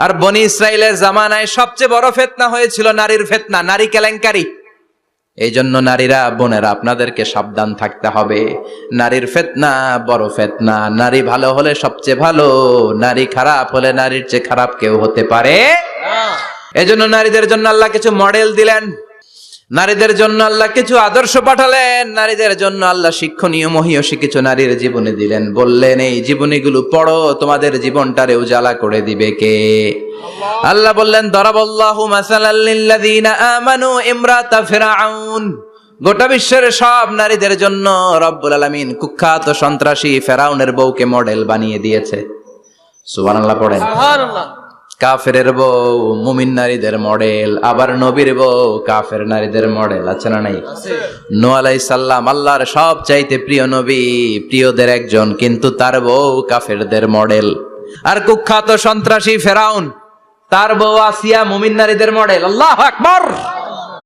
আর বনি ইসরাইলের জামানায় সবচেয়ে বড় ফিতনা হয়েছিল নারীর ফিতনা, নারী কেলেঙ্কারি। এই জন্য নারীরা, বোনেরা, আপনাদেরকে সাবধান থাকতে হবে। নারীর ফিতনা বড় ফিতনা। নারী ভালো হলে সবচেয়ে ভালো, নারী খারাপ হলে নারীর চেয়ে খারাপ কেউ হতে পারে না। এই জন্য নারীদের জন্য আল্লাহ কিছু মডেল দিলেন, নারীদের জন্য আল্লাহ কিছু আদর্শ পাঠালেন, নারীদের জন্য আল্লাহ শিক্ষণীয় মহীয়সী কিছু নারীর জীবনে দিলেন। বললেন এই জীবনীগুলো পড়ো, তোমাদের জীবনটারে উজালা করে দিবে কে? আল্লাহ বললেন দরাবাল্লাহু মাসালাল লিল্লাযীনা আমানু ইমরাতা ফিরআউন। গোটা বিশ্বের সব নারীদের জন্য রব্বুল আলামিন কুখ্যাত সন্ত্রাসী ফেরাউনের বউকে মডেল বানিয়ে দিয়েছে। সুবহানাল্লাহ পড়েন। সুবহানাল্লাহ। কাফেরের বউ মুমিন নারীদের মডেল, আবার নবীর বউ কাফের নারীদের মডেল। আছে না নাই? নূহ আলাইহিস সালাম আল্লাহর সব চাইতে প্রিয় নবী, প্রিয়দের একজন, কিন্তু তার বউ কাফেরদের মডেল। আর কুখ্যাত সন্ত্রাসী ফেরাউন, তার বউ আসিয়া মুমিন নারীদের মডেল। আল্লাহু আকবার।